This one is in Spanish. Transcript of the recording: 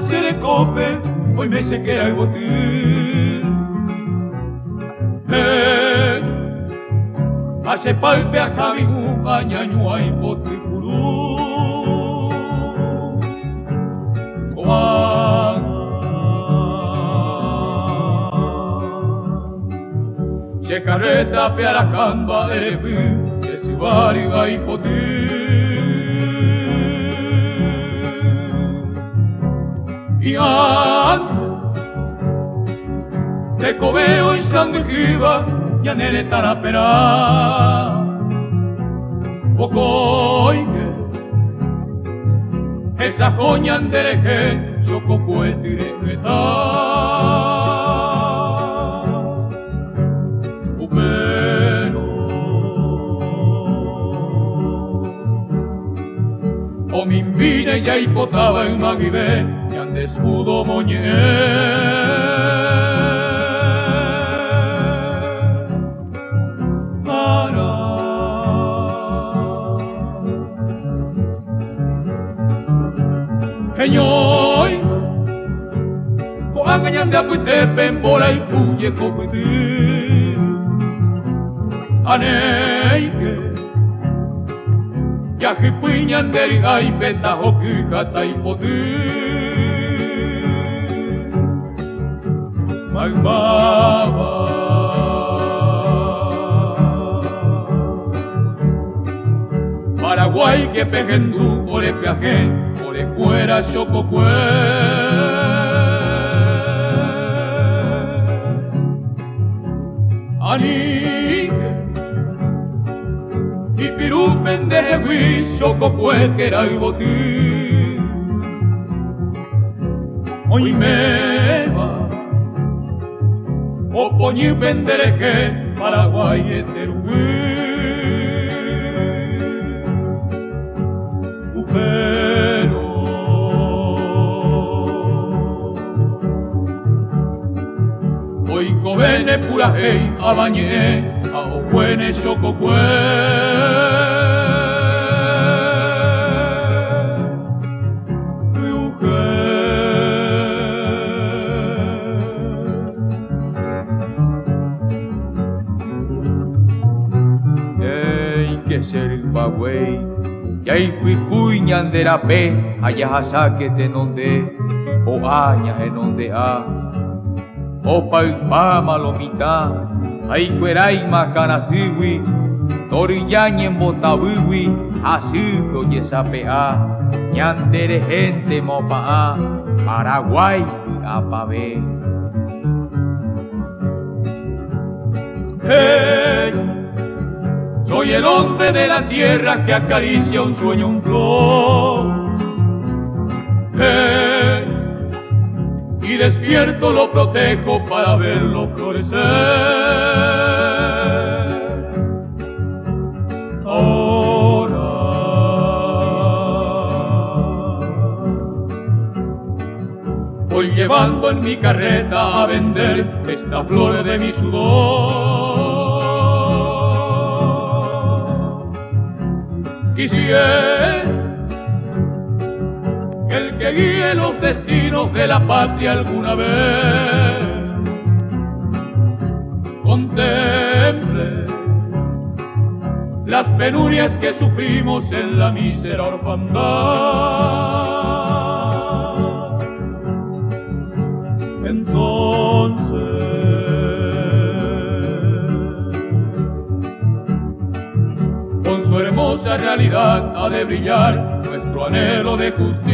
se le cope, hoy me se queda el botín. Hace palpe a Javiú, añañua y poticurú. Se carreta pearacamba erepi, se sibariga y potí. Y te cobeo y sandujiva, ya nere tarapera. Bocoike, esa joña andereje, yo coco el directa. Upero, o mi vine ya hipotaba en maguibé, ya desnudo moñé. Señor, coangañan de apuite pembola y cuye copuiti. Aneike, yajipuñan de ay petajo quijata y poti. Magbaba, Paraguay que pejendú por el viaje. Fuera chococue Anique y pirú pendejeguí chococue que era el botín. Hoy me va o poñi pendereje Paraguay eterugui. Vene pura hey, a bañé, a ojuene chococue. Ey, que ser bagüey, y ahí cuicuñan de la pe, allá saque de donde, o añas en donde a. Opa y pama lomita, ay cueray macanasiwi, torillañe en botawiwi, así lo yesapea, ñandere gente mopa Paraguay apabe. Hey, soy el hombre de la tierra que acaricia un sueño, un flor. Hey, y despierto lo protejo para verlo florecer. Ahora voy llevando en mi carreta a vender esta flor de mi sudor. Quisiera el que guíe los destinos de la patria alguna vez contemple las penurias que sufrimos en la mísera orfandad. Entonces con su hermosa realidad ha de brillar nuestro anhelo de justicia.